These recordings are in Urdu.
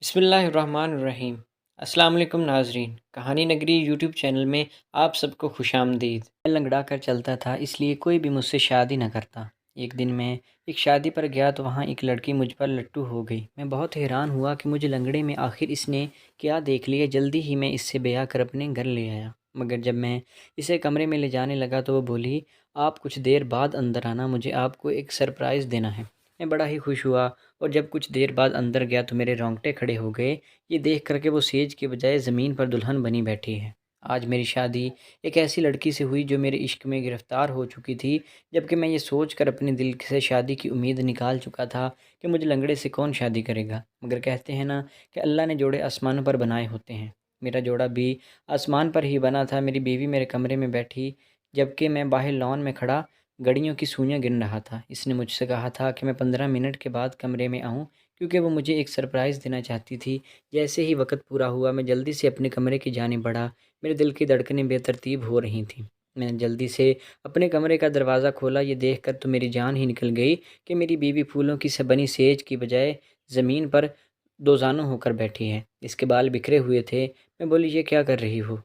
بسم اللہ الرحمن الرحیم۔ السلام علیکم ناظرین، کہانی نگری یوٹیوب چینل میں آپ سب کو خوش آمدید۔ میں لنگڑا کر چلتا تھا، اس لیے کوئی بھی مجھ سے شادی نہ کرتا۔ ایک دن میں ایک شادی پر گیا تو وہاں ایک لڑکی مجھ پر لٹو ہو گئی۔ میں بہت حیران ہوا کہ مجھے لنگڑے میں آخر اس نے کیا دیکھ لیا۔ جلدی ہی میں اس سے بیاہ کر اپنے گھر لے آیا، مگر جب میں اسے کمرے میں لے جانے لگا تو وہ بولی، آپ کچھ دیر بعد اندر آنا، مجھے آپ کو ایک سرپرائز دینا ہے۔ میں بڑا ہی خوش ہوا اور جب کچھ دیر بعد اندر گیا تو میرے رونگٹے کھڑے ہو گئے، یہ دیکھ کر کہ وہ سیج کے بجائے زمین پر دلہن بنی بیٹھی ہے۔ آج میری شادی ایک ایسی لڑکی سے ہوئی جو میرے عشق میں گرفتار ہو چکی تھی، جبکہ میں یہ سوچ کر اپنے دل سے شادی کی امید نکال چکا تھا کہ مجھے لنگڑے سے کون شادی کرے گا۔ مگر کہتے ہیں نا کہ اللہ نے جوڑے آسمانوں پر بنائے ہوتے ہیں، میرا جوڑا بھی آسمان پر ہی بنا تھا۔ میری بیوی میرے کمرے میں بیٹھی، جبکہ میں باہر لان میں کھڑا گڑیوں کی سوئیاں گن رہا تھا۔ اس نے مجھ سے کہا تھا کہ میں 15 منٹ کے بعد کمرے میں آؤں، کیونکہ وہ مجھے ایک سرپرائز دینا چاہتی تھی۔ جیسے ہی وقت پورا ہوا میں جلدی سے اپنے کمرے کی جانب بڑھا، میرے دل کی دھڑکنیں بے ترتیب ہو رہی تھیں۔ میں نے جلدی سے اپنے کمرے کا دروازہ کھولا، یہ دیکھ کر تو میری جان ہی نکل گئی کہ میری بیوی پھولوں کی بنی سیج کی بجائے زمین پر دوزانوں ہو کر بیٹھی ہے۔ اس کے بال بکھرے ہوئے تھے۔ میں بولی، یہ کیا کر رہی ہو؟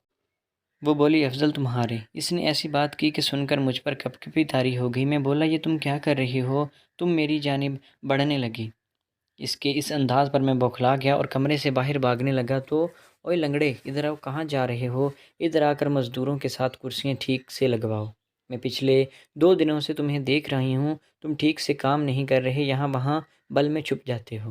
وہ بولی، افضل تمہارے۔ اس نے ایسی بات کی کہ سن کر مجھ پر کپ کپی طاری ہو گئی۔ میں بولا، یہ تم کیا کر رہی ہو؟ تم میری جانب بڑھنے لگی۔ اس کے اس انداز پر میں بوکھلا گیا اور کمرے سے باہر بھاگنے لگا تو، اوئے لنگڑے، ادھر آؤ، کہاں جا رہے ہو؟ ادھر آ کر مزدوروں کے ساتھ کرسیاں ٹھیک سے لگواؤ۔ میں پچھلے 2 دنوں سے تمہیں دیکھ رہی ہوں، تم ٹھیک سے کام نہیں کر رہے، یہاں وہاں بل میں چھپ جاتے ہو۔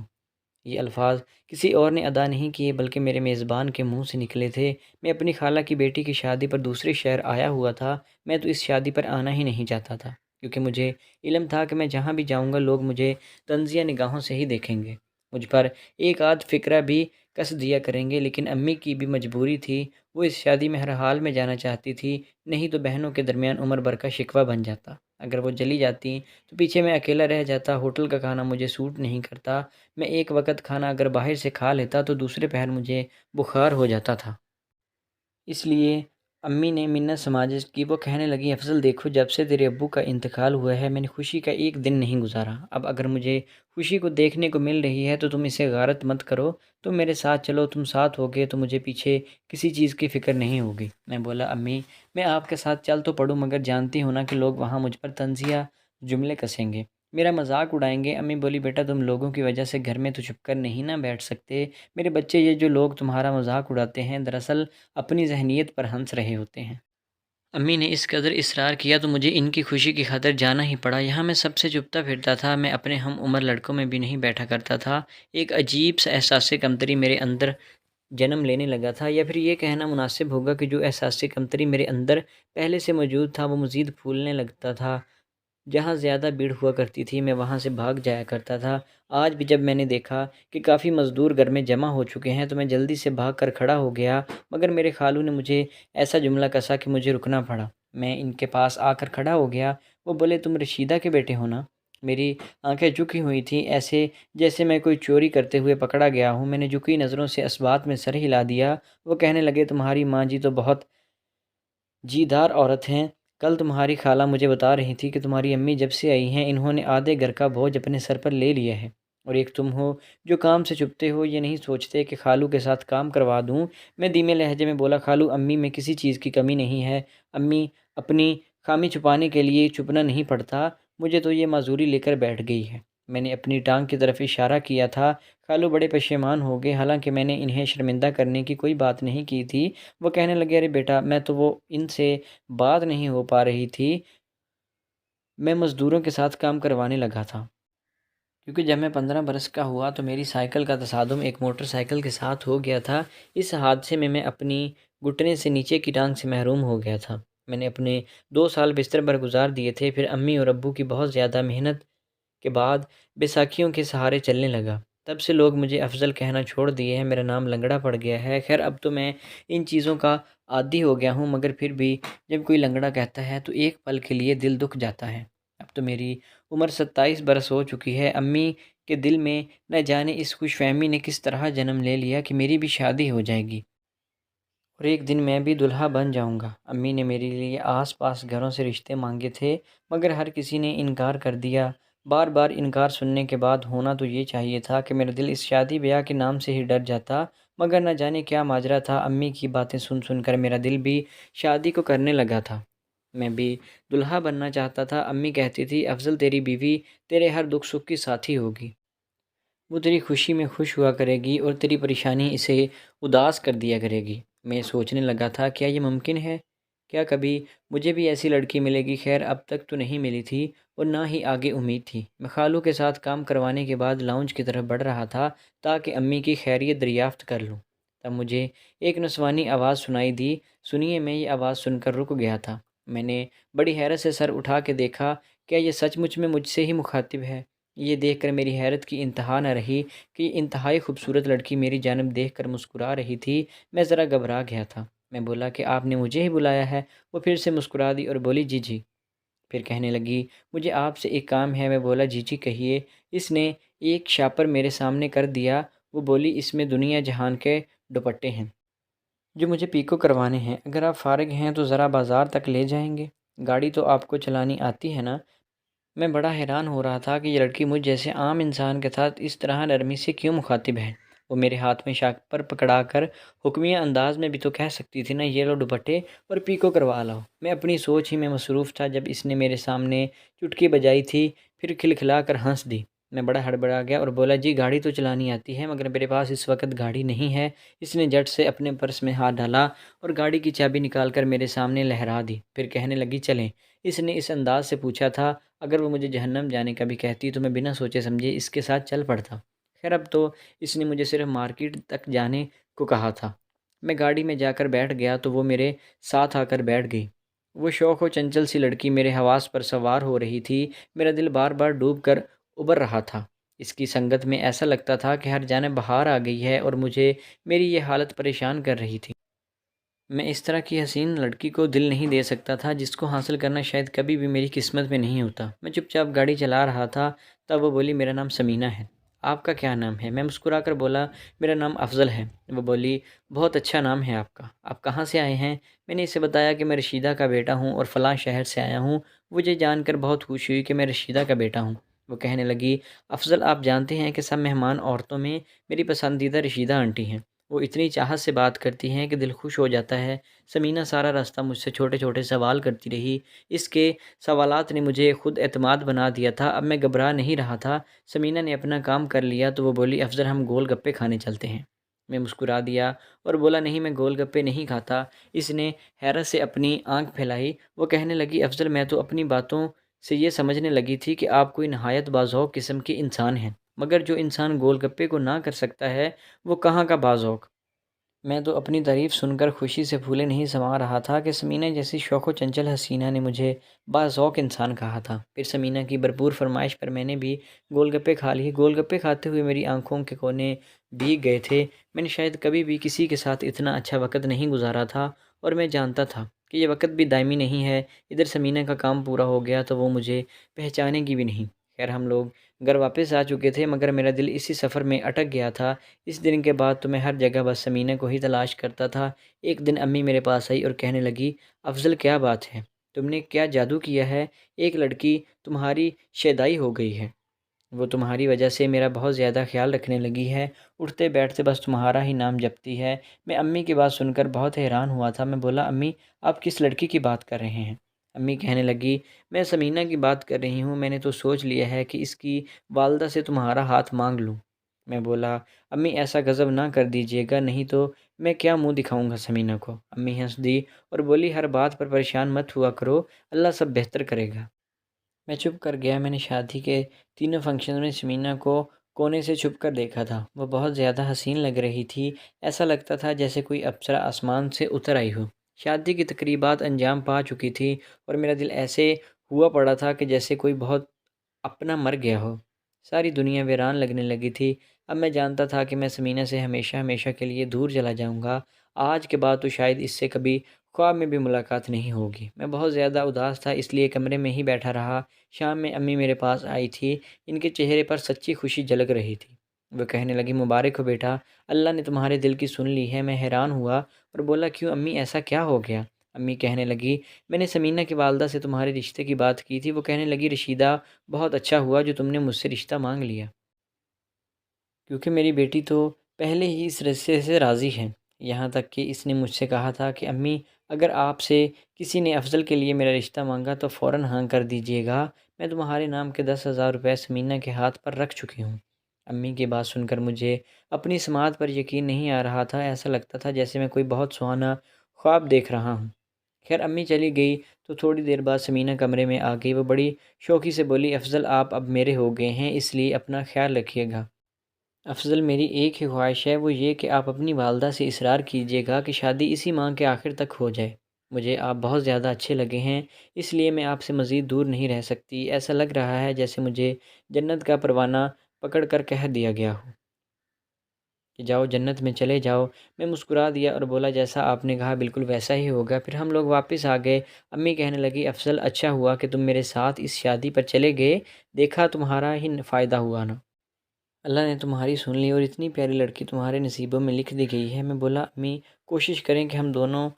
یہ الفاظ کسی اور نے ادا نہیں کیے بلکہ میرے میزبان کے منہ سے نکلے تھے۔ میں اپنی خالہ کی بیٹی کی شادی پر دوسرے شہر آیا ہوا تھا۔ میں تو اس شادی پر آنا ہی نہیں چاہتا تھا، کیونکہ مجھے علم تھا کہ میں جہاں بھی جاؤں گا لوگ مجھے طنزیہ نگاہوں سے ہی دیکھیں گے، مجھ پر ایک آدھ فقرہ بھی کس دیا کریں گے۔ لیکن امی کی بھی مجبوری تھی، وہ اس شادی میں ہر حال میں جانا چاہتی تھی، نہیں تو بہنوں کے درمیان عمر بھر کا شکوہ بن جاتا۔ اگر وہ چلی جاتی تو پیچھے میں اکیلا رہ جاتا۔ ہوٹل کا کھانا مجھے سوٹ نہیں کرتا۔ میں ایک وقت کھانا اگر باہر سے کھا لیتا تو دوسرے پہر مجھے بخار ہو جاتا تھا۔ اس لیے امی نے منت سماجت کی۔ وہ کہنے لگی، افضل دیکھو، جب سے تیرے ابو کا انتقال ہوا ہے میں نے خوشی کا ایک دن نہیں گزارا۔ اب اگر مجھے خوشی کو دیکھنے کو مل رہی ہے تو تم اسے غارت مت کرو، تم میرے ساتھ چلو، تم ساتھ ہوگے تو مجھے پیچھے کسی چیز کی فکر نہیں ہوگی۔ میں بولا، امی میں آپ کے ساتھ چل تو پڑوں، مگر جانتی ہوں نا کہ لوگ وہاں مجھ پر طنزیہ جملے کسیں گے، میرا مذاق اڑائیں گے۔ امی بولی، بیٹا تم لوگوں کی وجہ سے گھر میں تو چھپ کر نہیں نہ بیٹھ سکتے، میرے بچے، یہ جو لوگ تمہارا مذاق اڑاتے ہیں دراصل اپنی ذہنیت پر ہنس رہے ہوتے ہیں۔ امی نے اس قدر اصرار کیا تو مجھے ان کی خوشی کی خاطر جانا ہی پڑا۔ یہاں میں سب سے چپتا پھرتا تھا، میں اپنے ہم عمر لڑکوں میں بھی نہیں بیٹھا کرتا تھا۔ ایک عجیب سا احساس کمتری میرے اندر جنم لینے لگا تھا، یا پھر یہ کہنا مناسب ہوگا کہ جو احساس کمتری میرے اندر پہلے سے موجود تھا وہ مزید پھولنے لگتا تھا۔ جہاں زیادہ بھیڑ ہوا کرتی تھی میں وہاں سے بھاگ جایا کرتا تھا۔ آج بھی جب میں نے دیکھا کہ کافی مزدور گھر میں جمع ہو چکے ہیں تو میں جلدی سے بھاگ کر کھڑا ہو گیا، مگر میرے خالو نے مجھے ایسا جملہ کسا کہ مجھے رکنا پڑا۔ میں ان کے پاس آ کر کھڑا ہو گیا۔ وہ بولے، تم رشیدہ کے بیٹے ہو نا؟ میری آنکھیں جھکی ہوئی تھیں، ایسے جیسے میں کوئی چوری کرتے ہوئے پکڑا گیا ہوں۔ میں نے جھکی نظروں سے اسبات میں سر ہلا دیا۔ وہ کہنے لگے، تمہاری ماں جی تو بہت جیدار عورت ہیں، کل تمہاری خالہ مجھے بتا رہی تھی کہ تمہاری امی جب سے آئی ہیں انہوں نے آدھے گھر کا بوجھ اپنے سر پر لے لیا ہے، اور ایک تم ہو جو کام سے چپتے ہو، یہ نہیں سوچتے کہ خالو کے ساتھ کام کروا دوں۔ میں دھیمے لہجے میں بولا، خالو امی میں کسی چیز کی کمی نہیں ہے، امی اپنی خامی چھپانے کے لیے چپنا نہیں پڑتا، مجھے تو یہ معذوری لے کر بیٹھ گئی ہے۔ میں نے اپنی ٹانگ کی طرف اشارہ کیا تھا۔ خالو بڑے پشیمان ہو گئے، حالانکہ میں نے انہیں شرمندہ کرنے کی کوئی بات نہیں کی تھی۔ وہ کہنے لگے، ارے بیٹا، میں تو وہ ان سے بات نہیں ہو پا رہی تھی، میں مزدوروں کے ساتھ کام کروانے لگا تھا، کیونکہ جب میں 15 برس کا ہوا تو میری سائیکل کا تصادم ایک موٹر سائیکل کے ساتھ ہو گیا تھا۔ اس حادثے میں اپنی گھٹنے سے نیچے کی ٹانگ سے محروم ہو گیا تھا۔ میں نے اپنے 2 سال بستر پر گزار دیے تھے، پھر امی اور ابو کی بہت زیادہ محنت کے بعد بیساکھیوں کے سہارے چلنے لگا۔ تب سے لوگ مجھے افضل کہنا چھوڑ دیے ہیں، میرا نام لنگڑا پڑ گیا ہے۔ خیر اب تو میں ان چیزوں کا عادی ہو گیا ہوں، مگر پھر بھی جب کوئی لنگڑا کہتا ہے تو ایک پل کے لیے دل دکھ جاتا ہے۔ اب تو میری عمر 27 برس ہو چکی ہے۔ امی کے دل میں نہ جانے اس خوش فہمی نے کس طرح جنم لے لیا کہ میری بھی شادی ہو جائے گی اور ایک دن میں بھی دلہا بن جاؤں گا۔ امی نے میرے لیے آس پاس گھروں سے رشتے مانگے تھے، مگر ہر کسی نے انکار کر دیا۔ بار بار انکار سننے کے بعد ہونا تو یہ چاہیے تھا کہ میرا دل اس شادی بیاہ کے نام سے ہی ڈر جاتا، مگر نہ جانے کیا ماجرا تھا، امی کی باتیں سن سن کر میرا دل بھی شادی کو کرنے لگا تھا۔ میں بھی دلہا بننا چاہتا تھا۔ امی کہتی تھی افضل تیری بیوی تیرے ہر دکھ سکھ کی ساتھی ہوگی، وہ تیری خوشی میں خوش ہوا کرے گی اور تیری پریشانی اسے اداس کر دیا کرے گی۔ میں سوچنے لگا تھا کیا یہ ممکن ہے؟ کیا کبھی مجھے بھی ایسی لڑکی ملے گی؟ خیر اب تک تو نہیں ملی تھی اور نہ ہی آگے امید تھی۔ میں خالو کے ساتھ کام کروانے کے بعد لاؤنج کی طرف بڑھ رہا تھا تاکہ امی کی خیریت دریافت کر لوں، تب مجھے ایک نسوانی آواز سنائی دی۔ سنیے، میں یہ آواز سن کر رک گیا تھا۔ میں نے بڑی حیرت سے سر اٹھا کے دیکھا، کیا یہ سچ مچ میں مجھ سے ہی مخاطب ہے؟ یہ دیکھ کر میری حیرت کی انتہا نہ رہی کہ یہ انتہائی خوبصورت لڑکی میری جانب دیکھ کر مسکرا رہی تھی۔ میں ذرا گھبرا گیا تھا۔ میں بولا کہ آپ نے مجھے ہی بلایا ہے؟ وہ پھر سے مسکرا دی اور بولی جی جی۔ پھر کہنے لگی مجھے آپ سے ایک کام ہے۔ میں بولا جی جی کہیے۔ اس نے ایک شاپر میرے سامنے کر دیا۔ وہ بولی اس میں دنیا جہان کے دوپٹے ہیں جو مجھے پیکو کروانے ہیں، اگر آپ فارغ ہیں تو ذرا بازار تک لے جائیں گے؟ گاڑی تو آپ کو چلانی آتی ہے نا؟ میں بڑا حیران ہو رہا تھا کہ یہ لڑکی مجھ جیسے عام انسان کے ساتھ اس طرح نرمی سے کیوں مخاطب ہے۔ وہ میرے ہاتھ میں شاپر پکڑا کر حکمیہ انداز میں بھی تو کہہ سکتی تھی نا یہ لو دوپٹے اور پیکو کروا لاؤ۔ میں اپنی سوچ ہی میں مصروف تھا جب اس نے میرے سامنے چٹکی بجائی تھی، پھر کھلکھلا کر ہنس دی۔ میں بڑا ہڑبڑا گیا اور بولا جی گاڑی تو چلانی آتی ہے مگر میرے پاس اس وقت گاڑی نہیں ہے۔ اس نے جھٹ سے اپنے پرس میں ہاتھ ڈالا اور گاڑی کی چابی نکال کر میرے سامنے لہرا دی، پھر کہنے لگی چلیں۔ اس نے اس انداز سے پوچھا تھا اگر وہ مجھے جہنم جانے کا بھی کہتی تو میں بنا سوچے سمجھے اس کے ساتھ چل پڑتا۔ خیر اب تو اس نے مجھے صرف مارکیٹ تک جانے کو کہا تھا۔ میں گاڑی میں جا کر بیٹھ گیا تو وہ میرے ساتھ آ کر بیٹھ گئی۔ وہ شوخ و چنچل سی لڑکی میرے حواس پر سوار ہو رہی تھی۔ میرا دل بار بار ڈوب کر ابھر رہا تھا۔ اس کی سنگت میں ایسا لگتا تھا کہ ہر جانب بہار آ گئی ہے اور مجھے میری یہ حالت پریشان کر رہی تھی۔ میں اس طرح کی حسین لڑکی کو دل نہیں دے سکتا تھا جس کو حاصل کرنا شاید کبھی بھی میری قسمت میں نہیں ہوتا۔ میں چپ چاپ گاڑی چلا رہا تھا، تب وہ بولی میرا نام سمینہ ہے، آپ کا کیا نام ہے؟ میں مسکرا کر بولا میرا نام افضل ہے۔ وہ بولی بہت اچھا نام ہے آپ کا، آپ کہاں سے آئے ہیں؟ میں نے اسے بتایا کہ میں رشیدہ کا بیٹا ہوں اور فلاں شہر سے آیا ہوں۔ مجھے جان کر بہت خوشی ہوئی کہ میں رشیدہ کا بیٹا ہوں۔ وہ کہنے لگی افضل آپ جانتے ہیں کہ سب مہمان عورتوں میں میری پسندیدہ رشیدہ آنٹی ہیں، وہ اتنی چاہت سے بات کرتی ہیں کہ دل خوش ہو جاتا ہے۔ سمینہ سارا راستہ مجھ سے چھوٹے چھوٹے سوال کرتی رہی۔ اس کے سوالات نے مجھے خود اعتماد بنا دیا تھا۔ اب میں گھبرا نہیں رہا تھا۔ سمینہ نے اپنا کام کر لیا تو وہ بولی افضل ہم گول گپے کھانے چلتے ہیں۔ میں مسکرا دیا اور بولا نہیں میں گول گپے نہیں کھاتا۔ اس نے حیرت سے اپنی آنکھ پھیلائی۔ وہ کہنے لگی افضل میں تو اپنی باتوں سے یہ سمجھنے لگی تھی کہ آپ کوئی نہایت باذوق قسم کے انسان ہیں، مگر جو انسان گول گپے کو نہ کر سکتا ہے وہ کہاں کا باذوق۔ میں تو اپنی تعریف سن کر خوشی سے پھولے نہیں سما رہا تھا کہ سمینہ جیسی شوخ و چنچل حسینہ نے مجھے باذوق انسان کہا تھا۔ پھر سمینہ کی بھرپور فرمائش پر میں نے بھی گول گپے کھا لیے۔ گول گپے کھاتے ہوئے میری آنکھوں کے کونے بھیگ گئے تھے۔ میں نے شاید کبھی بھی کسی کے ساتھ اتنا اچھا وقت نہیں گزارا تھا اور میں جانتا تھا کہ یہ وقت بھی دائمی نہیں ہے۔ ادھر سمینہ کا کام پورا ہو گیا تو وہ مجھے پہچانے گی بھی نہیں۔ خیر ہم لوگ گھر واپس آ چکے تھے مگر میرا دل اسی سفر میں اٹک گیا تھا۔ اس دن کے بعد تو میں ہر جگہ بس سمینہ کو ہی تلاش کرتا تھا۔ ایک دن امی میرے پاس آئی اور کہنے لگی افضل کیا بات ہے، تم نے کیا جادو کیا ہے؟ ایک لڑکی تمہاری شیدائی ہو گئی ہے، وہ تمہاری وجہ سے میرا بہت زیادہ خیال رکھنے لگی ہے، اٹھتے بیٹھتے بس تمہارا ہی نام جپتی ہے۔ میں امی کی بات سن کر بہت حیران ہوا تھا۔ میں بولا امی آپ کس لڑکی کی بات کر رہے ہیں؟ امی کہنے لگی میں سمینہ کی بات کر رہی ہوں، میں نے تو سوچ لیا ہے کہ اس کی والدہ سے تمہارا ہاتھ مانگ لوں۔ میں بولا امی ایسا غضب نہ کر دیجیے گا، نہیں تو میں کیا منہ دکھاؤں گا سمینہ کو۔ امی ہنس دی اور بولی ہر بات پر پریشان مت ہوا کرو، اللہ سب بہتر کرے گا۔ میں چپ کر گیا۔ میں نے شادی کے تینوں فنکشن میں سمینہ کو کونے سے چھپ کر دیکھا تھا۔ وہ بہت زیادہ حسین لگ رہی تھی، ایسا لگتا تھا جیسے کوئی اپسرا آسمان سے اتر آئی ہو۔ شادی کی تقریبات انجام پا چکی تھی اور میرا دل ایسے ہوا پڑا تھا کہ جیسے کوئی بہت اپنا مر گیا ہو۔ ساری دنیا ویران لگنے لگی تھی۔ اب میں جانتا تھا کہ میں سمینہ سے ہمیشہ ہمیشہ کے لیے دور چلا جاؤں گا۔ آج کے بعد تو شاید اس سے کبھی خواب میں بھی ملاقات نہیں ہوگی۔ میں بہت زیادہ اداس تھا، اس لیے کمرے میں ہی بیٹھا رہا۔ شام میں امی میرے پاس آئی تھی، ان کے چہرے پر سچی خوشی جھلک رہی تھی۔ وہ کہنے لگی مبارک ہو بیٹا، اللہ نے تمہارے دل کی سن لی ہے۔ میں حیران ہوا اور بولا کیوں امی ایسا کیا ہو گیا؟ امی کہنے لگی میں نے سمینہ کی والدہ سے تمہارے رشتے کی بات کی تھی، وہ کہنے لگی رشیدہ بہت اچھا ہوا جو تم نے مجھ سے رشتہ مانگ لیا، کیونکہ میری بیٹی تو پہلے ہی اس رشتے سے راضی ہے۔ یہاں تک کہ اس نے مجھ سے کہا تھا کہ امی اگر آپ سے کسی نے افضل کے لیے میرا رشتہ مانگا تو فوراً ہاں کر دیجیے گا، میں تمہارے نام کے 10,000 روپے سمینہ کے ہاتھ پر رکھ چکی ہوں۔ امی کی بات سن کر مجھے اپنی سماعت پر یقین نہیں آ رہا تھا، ایسا لگتا تھا جیسے میں کوئی بہت سہانا خواب دیکھ رہا ہوں۔ خیر امی چلی گئی تو تھوڑی دیر بعد سمینہ کمرے میں آ گئی، وہ بڑی شوخی سے بولی افضل آپ اب میرے ہو گئے ہیں، اس لیے اپنا خیال رکھیے گا۔ افضل میری ایک ہی خواہش ہے، وہ یہ کہ آپ اپنی والدہ سے اصرار کیجیے گا کہ شادی اسی ماہ کے آخر تک ہو جائے۔ مجھے آپ بہت زیادہ اچھے لگے ہیں، اس لیے میں آپ سے مزید دور نہیں رہ سکتی، ایسا لگ رہا ہے جیسے مجھے جنت کا پروانہ پکڑ کر کہہ دیا گیا ہو کہ جاؤ جنت میں چلے جاؤ۔ میں مسکرا دیا اور بولا جیسا آپ نے کہا بالکل ویسا ہی ہوگا۔ پھر ہم لوگ واپس آ گئے۔ امی کہنے لگی افضل اچھا ہوا کہ تم میرے ساتھ اس شادی پر چلے گئے، دیکھا تمہارا ہی فائدہ ہوا نا، اللہ نے تمہاری سن لی اور اتنی پیاری لڑکی تمہارے نصیبوں میں لکھ دی گئی ہے۔ میں بولا امی کوشش کریں کہ ہم دونوں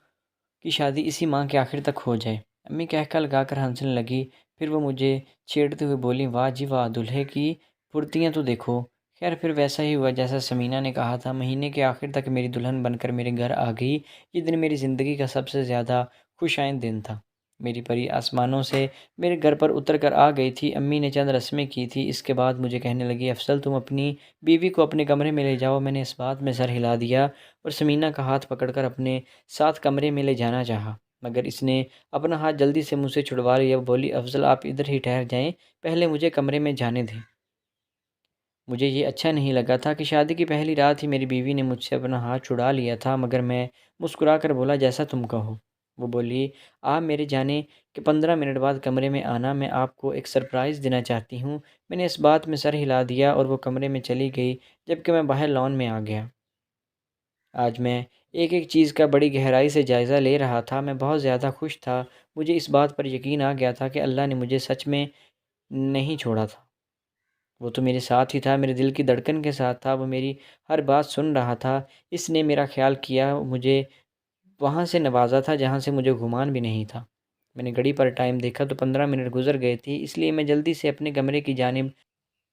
کی شادی اسی ماہ کے آخر تک ہو جائے۔ امی کہہ لگا کر ہنسنے لگی، پھر وہ مجھے چھیڑتے ہوئے بولی واہ جی واہ، دولہے کی پھرتیاں تو دیکھو۔ خیر پھر ویسا ہی ہوا جیسا سمینہ نے کہا تھا، مہینے کے آخر تک میری دلہن بن کر میرے گھر آ گئی۔ یہ دن میری زندگی کا سب سے زیادہ خوش آئند دن تھا۔ میری پری آسمانوں سے میرے گھر پر اتر کر آ گئی تھی۔ امی نے چند رسمیں کی تھی، اس کے بعد مجھے کہنے لگی افضل تم اپنی بیوی کو اپنے کمرے میں لے جاؤ۔ میں نے اس بات میں سر ہلا دیا اور سمینہ کا ہاتھ پکڑ کر اپنے ساتھ کمرے میں لے جانا چاہا، مگر اس نے اپنا ہاتھ جلدی سے مجھ سے چھڑوا لیا۔ وہ بولی افضل آپ ادھر ہی ٹھہر جائیں، پہلے مجھے کمرے میں جانے دیں۔ مجھے یہ اچھا نہیں لگا تھا کہ شادی کی پہلی رات ہی میری بیوی نے مجھ سے اپنا ہاتھ چھڑا لیا تھا، مگر میں مسکرا کر بولا جیسا تم کہو۔ وہ بولی آپ میرے جانے کے 15 منٹ بعد کمرے میں آنا، میں آپ کو ایک سرپرائز دینا چاہتی ہوں۔ میں نے اس بات میں سر ہلا دیا اور وہ کمرے میں چلی گئی، جبکہ میں باہر لان میں آ گیا۔ آج میں ایک ایک چیز کا بڑی گہرائی سے جائزہ لے رہا تھا، میں بہت زیادہ خوش تھا۔ مجھے اس بات پر یقین آ گیا تھا کہ اللہ نے مجھے سچ میں نہیں چھوڑا تھا، وہ تو میرے ساتھ ہی تھا، میرے دل کی دھڑکن کے ساتھ تھا، وہ میری ہر بات سن رہا تھا۔ اس نے میرا خیال کیا، مجھے وہاں سے نوازا تھا جہاں سے مجھے گمان بھی نہیں تھا۔ میں نے گھڑی پر ٹائم دیکھا تو 15 منٹ گزر گئے تھے، اس لیے میں جلدی سے اپنے کمرے کی جانب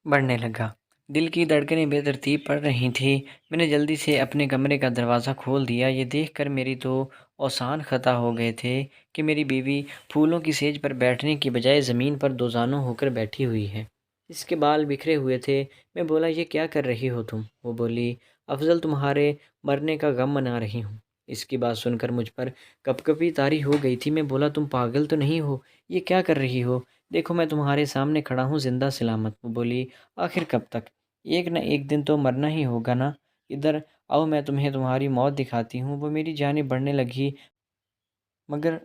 بڑھنے لگا۔ دل کی دھڑکنیں بے ترتیب پڑ رہی تھیں۔ میں نے جلدی سے اپنے کمرے کا دروازہ کھول دیا، یہ دیکھ کر میری تو اوسان خطا ہو گئے تھے کہ میری بیوی پھولوں کی سیج پر بیٹھنے کی بجائے زمین پر دو زانوں ہو کر بیٹھی ہوئی ہے۔ اس کے بال بکھرے ہوئے تھے۔ میں بولا یہ کیا کر رہی ہو تم؟ وہ بولی افضل تمہارے مرنے کا غم منا رہی ہوں۔ اس کی بات سن کر مجھ پر کپ کپی طاری ہو گئی تھی۔ میں بولا تم پاگل تو نہیں ہو، یہ کیا کر رہی ہو؟ دیکھو میں تمہارے سامنے کھڑا ہوں زندہ سلامت۔ وہ بولی آخر کب تک؟ ایک نہ ایک دن تو مرنا ہی ہوگا نا، ادھر آؤ میں تمہیں تمہاری موت دکھاتی ہوں۔ وہ میری جانب بڑھنے لگی، مگر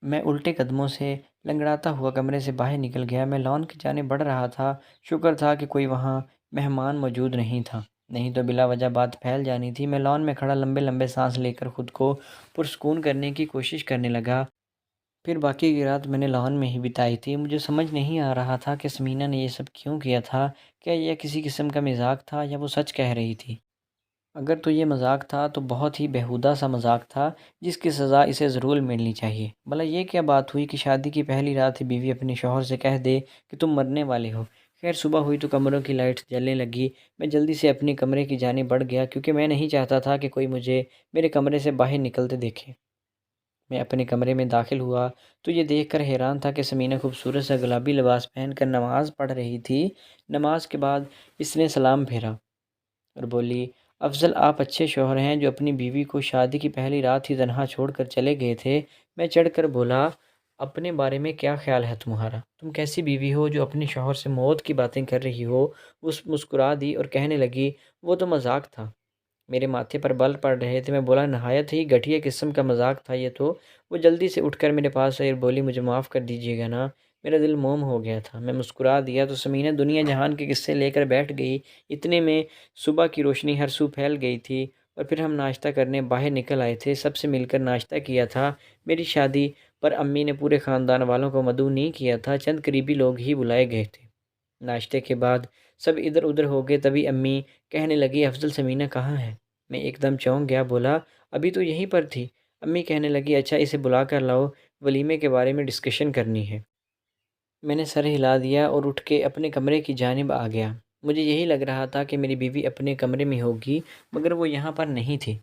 میں الٹے قدموں سے لنگڑاتا ہوا کمرے سے باہر نکل گیا۔ میں لان کی جانب بڑھ رہا تھا، شکر تھا کہ کوئی وہاں مہمان موجود نہیں تھا، نہیں تو بلا وجہ بات پھیل جانی تھی۔ میں لان میں کھڑا لمبے لمبے سانس لے کر خود کو پرسکون کرنے کی کوشش کرنے لگا۔ پھر باقی کی رات میں نے لان میں ہی بتائی تھی۔ مجھے سمجھ نہیں آ رہا تھا کہ سمینہ نے یہ سب کیوں کیا تھا، کیا یہ کسی قسم کا مذاق تھا یا وہ سچ کہہ رہی تھی؟ اگر تو یہ مذاق تھا تو بہت ہی بیہودہ سا مذاق تھا، جس کی سزا اسے ضرور ملنی چاہیے۔ بھلا یہ کیا بات ہوئی کہ شادی کی پہلی رات ہی بیوی اپنے شوہر سے کہہ دے کہ تم مرنے والے ہو؟ خیر صبح ہوئی تو کمروں کی لائٹ جلنے لگی۔ میں جلدی سے اپنے کمرے کی جانب بڑھ گیا، کیونکہ میں نہیں چاہتا تھا کہ کوئی مجھے میرے کمرے سے باہر نکلتے دیکھے۔ میں اپنے کمرے میں داخل ہوا تو یہ دیکھ کر حیران تھا کہ سمینہ خوبصورت سا گلابی لباس پہن کر نماز پڑھ رہی تھی۔ نماز کے بعد اس نے سلام پھیرا اور بولی افضل آپ اچھے شوہر ہیں جو اپنی بیوی کو شادی کی پہلی رات ہی تنہا چھوڑ کر چلے گئے تھے۔ میں چڑھ کر بولا اپنے بارے میں کیا خیال ہے تمہارا؟ تم کیسی بیوی ہو جو اپنے شوہر سے موت کی باتیں کر رہی ہو؟ اس مسکرا دی اور کہنے لگی وہ تو مذاق تھا، میرے ماتھے پر بل پڑ رہے تھے۔ میں بولا نہایت ہی گھٹیا قسم کا مذاق تھا یہ تو۔ وہ جلدی سے اٹھ کر میرے پاس آئی اور بولی مجھے معاف کر دیجیے گا نا، میرا دل موم ہو گیا تھا۔ میں مسکرا دیا تو سمینہ دنیا جہان کے قصے لے کر بیٹھ گئی۔ اتنے میں صبح کی روشنی ہر سو پھیل گئی تھی اور پھر ہم ناشتہ کرنے باہر نکل آئے تھے، سب سے مل کر ناشتہ کیا تھا۔ میری شادی پر امی نے پورے خاندان والوں کو مدعو نہیں کیا تھا، چند قریبی لوگ ہی بلائے گئے تھے۔ ناشتے کے بعد سب ادھر ادھر ہو گئے، تبھی امی کہنے لگی افضل سمینہ کہاں ہے؟ میں ایک دم چونک گیا، بولا ابھی تو یہیں پر تھی۔ امی کہنے لگی اچھا اسے بلا کر لاؤ، ولیمے کے بارے میں ڈسکشن کرنی ہے۔ میں نے سر ہلا دیا اور اٹھ کے اپنے کمرے کی جانب آ گیا۔ مجھے یہی لگ رہا تھا کہ میری بیوی اپنے کمرے میں ہوگی، مگر وہ یہاں پر نہیں تھی۔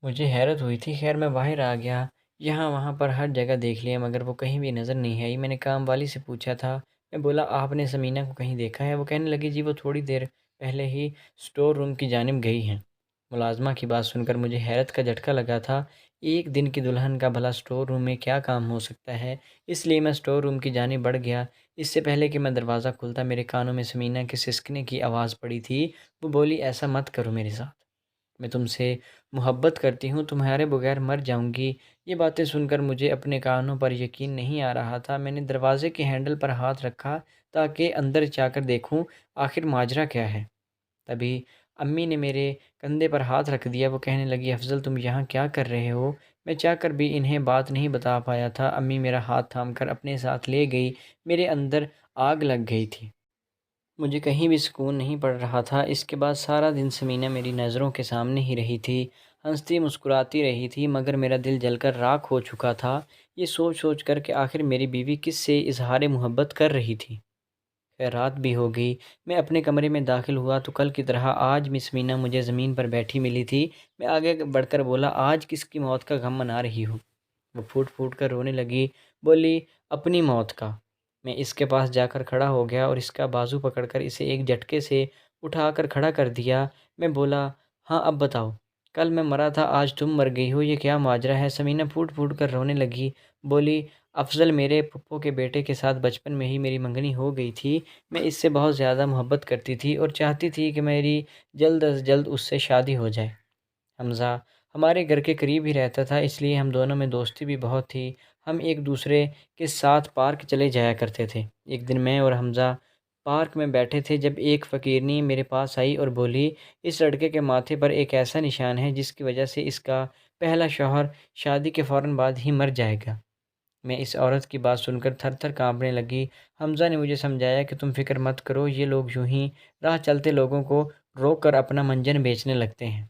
مجھے حیرت ہوئی تھی، خیر میں باہر آ گیا، یہاں وہاں پر ہر جگہ دیکھ لیا مگر وہ کہیں بھی نظر نہیں آئی۔ میں نے کام والی سے پوچھا تھا، میں بولا آپ نے سمینہ کو کہیں دیکھا ہے؟ وہ کہنے لگی جی وہ تھوڑی دیر پہلے ہی اسٹور روم کی جانب گئی ہیں۔ ملازمہ کی بات سن کر مجھے حیرت کا جھٹکا لگا تھا، ایک دن کی دلہن کا بھلا اسٹور روم میں کیا کام ہو سکتا ہے؟ اس لیے میں اسٹور روم کی جانب بڑھ گیا۔ اس سے پہلے کہ میں دروازہ کھلتا میرے کانوں میں سمینہ کے سسکنے کی آواز پڑی تھی۔ وہ بولی ایسا مت کرو میرے ساتھ، میں تم سے محبت کرتی ہوں، تمہارے بغیر مر جاؤں گی۔ یہ باتیں سن کر مجھے اپنے کانوں پر یقین نہیں آ رہا تھا۔ میں نے دروازے کے ہینڈل پر ہاتھ رکھا تاکہ اندر جا کر دیکھوں آخر ماجرا کیا ہے۔ تبھی امی نے میرے کندھے پر ہاتھ رکھ دیا۔ وہ کہنے لگی افضل تم یہاں کیا کر رہے ہو؟ میں چاہ کر بھی انہیں بات نہیں بتا پایا تھا۔ امی میرا ہاتھ تھام کر اپنے ساتھ لے گئی، میرے اندر آگ لگ گئی تھی، مجھے کہیں بھی سکون نہیں پڑ رہا تھا۔ اس کے بعد سارا دن سمینہ میری نظروں کے سامنے ہی رہی تھی، ہنستی مسکراتی رہی تھی، مگر میرا دل جل کر راکھ ہو چکا تھا، یہ سوچ سوچ کر کہ آخر میری بیوی کس سے اظہار محبت کر رہی تھی۔ خیر رات بھی ہو گئی، میں اپنے کمرے میں داخل ہوا تو کل کی طرح آج مس مینا مجھے زمین پر بیٹھی ملی تھی۔ میں آگے بڑھ کر بولا آج کس کی موت کا غم منا رہی ہو؟ وہ پھوٹ پھوٹ کر رونے لگی، بولی اپنی موت کا۔ میں اس کے پاس جا کر کھڑا ہو گیا اور اس کا بازو پکڑ کر اسے ایک جھٹکے سے اٹھا کر کھڑا کر دیا۔ میں بولا ہاں اب بتاؤ، کل میں مرا تھا آج تم مر گئی ہو، یہ کیا ماجرا ہے؟ سمینہ پھوٹ پھوٹ کر رونے لگی، بولی افضل میرے پھپھو کے بیٹے کے ساتھ بچپن میں ہی میری منگنی ہو گئی تھی، میں اس سے بہت زیادہ محبت کرتی تھی اور چاہتی تھی کہ میری جلد از جلد اس سے شادی ہو جائے۔ حمزہ ہمارے گھر کے قریب ہی رہتا تھا، اس لیے ہم دونوں میں دوستی بھی بہت تھی، ہم ایک دوسرے کے ساتھ پارک چلے جایا کرتے تھے۔ ایک دن میں اور حمزہ پارک میں بیٹھے تھے جب ایک فقیرنی میرے پاس آئی اور بولی اس لڑکے کے ماتھے پر ایک ایسا نشان ہے جس کی وجہ سے اس کا پہلا شوہر شادی کے فوراً بعد ہی مر جائے گا۔ میں اس عورت کی بات سن کر تھر تھر کانپنے لگی۔ حمزہ نے مجھے سمجھایا کہ تم فکر مت کرو، یہ لوگ یوں ہی راہ چلتے لوگوں کو روک کر اپنا منجن بیچنے لگتے ہیں،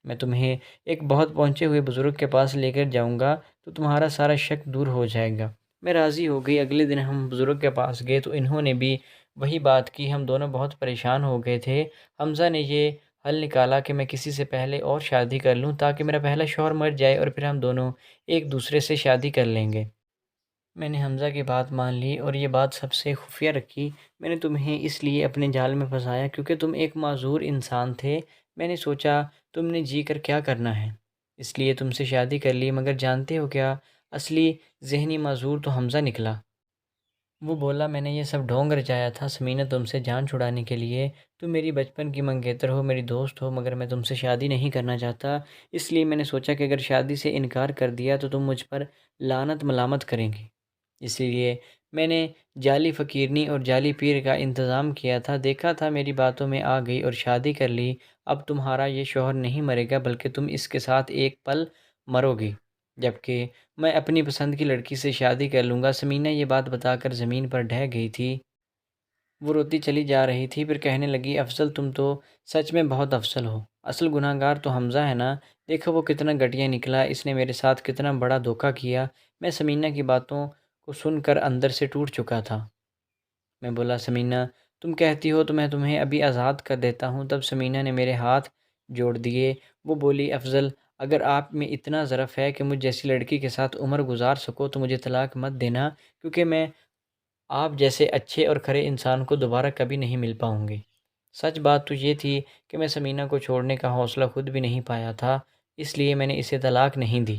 میں تمہیں ایک بہت پہنچے ہوئے بزرگ کے پاس لے کر جاؤں گا تو تمہارا سارا شک دور ہو جائے گا۔ میں راضی ہو گئی۔ اگلے دن ہم بزرگ کے پاس گئے تو انہوں نے بھی وہی بات کی، ہم دونوں بہت پریشان ہو گئے تھے۔ حمزہ نے یہ حل نکالا کہ میں کسی سے پہلے اور شادی کر لوں تاکہ میرا پہلا شوہر مر جائے اور پھر ہم دونوں ایک دوسرے سے شادی کر لیں گے۔ میں نے حمزہ کی بات مان لی اور یہ بات سب سے خفیہ رکھی۔ میں نے تمہیں اس لیے اپنے جال میں پھنسایا کیونکہ تم ایک معذور انسان تھے، میں نے سوچا تم نے جی کر کیا کرنا ہے، اس لیے تم سے شادی کر لی، مگر جانتے ہو کیا اصلی ذہنی معذور تو حمزہ نکلا۔ وہ بولا میں نے یہ سب ڈھونگ رچایا تھا سمینہ تم سے جان چھڑانے کے لیے، تم میری بچپن کی منگیتر ہو، میری دوست ہو، مگر میں تم سے شادی نہیں کرنا چاہتا، اس لیے میں نے سوچا کہ اگر شادی سے انکار کر دیا تو تم مجھ پر لعنت ملامت کریں گے، اس لیے میں نے جعلی فقیرنی اور جعلی پیر کا انتظام کیا تھا، دیکھا تھا میری باتوں میں آ گئی اور شادی کر لی۔ اب تمہارا یہ شوہر نہیں مرے گا بلکہ تم اس کے ساتھ ایک پل مرو گی، جبکہ میں اپنی پسند کی لڑکی سے شادی کر لوں گا۔ سمینہ یہ بات بتا کر زمین پر ڈھہ گئی تھی، وہ روتی چلی جا رہی تھی، پھر کہنے لگی افضل تم تو سچ میں بہت افضل ہو، اصل گناہ گار تو حمزہ ہے نا، دیکھو وہ کتنا گھٹیا نکلا، اس نے میرے ساتھ کتنا بڑا دھوکہ کیا۔ میں سمینہ کی باتوں کو سن کر اندر سے ٹوٹ چکا تھا۔ میں بولا سمینہ تم کہتی ہو تو میں تمہیں ابھی آزاد کر دیتا ہوں۔ تب سمینہ نے میرے ہاتھ جوڑ دیے، وہ بولی افضل اگر آپ میں اتنا ظرف ہے کہ مجھ جیسی لڑکی کے ساتھ عمر گزار سکو تو مجھے طلاق مت دینا، کیونکہ میں آپ جیسے اچھے اور کھرے انسان کو دوبارہ کبھی نہیں مل پاؤں گی۔ سچ بات تو یہ تھی کہ میں سمینہ کو چھوڑنے کا حوصلہ خود بھی نہیں پایا تھا، اس لیے میں نے اسے طلاق نہیں دی۔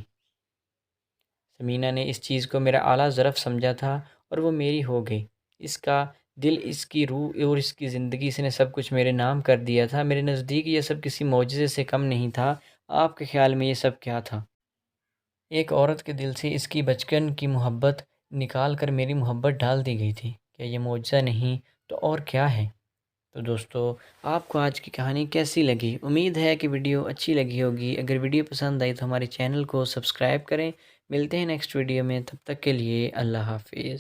سمینہ نے اس چیز کو میرا اعلیٰ ظرف سمجھا تھا اور وہ میری ہو گئی، اس کا دل، اس کی روح اور اس کی زندگی، اس نے سب کچھ میرے نام کر دیا تھا۔ میرے نزدیک یہ سب کسی معجزے سے کم نہیں تھا۔ آپ کے خیال میں یہ سب کیا تھا؟ ایک عورت کے دل سے اس کی بچپن کی محبت نکال کر میری محبت ڈال دی گئی تھی، کیا یہ معجزہ نہیں تو اور کیا ہے؟ تو دوستو آپ کو آج کی کہانی کیسی لگی؟ امید ہے کہ ویڈیو اچھی لگی ہوگی۔ اگر ویڈیو پسند آئی تو ہمارے چینل کو سبسکرائب کریں۔ ملتے ہیں نیکسٹ ویڈیو میں، تب تک کے لیے اللہ حافظ۔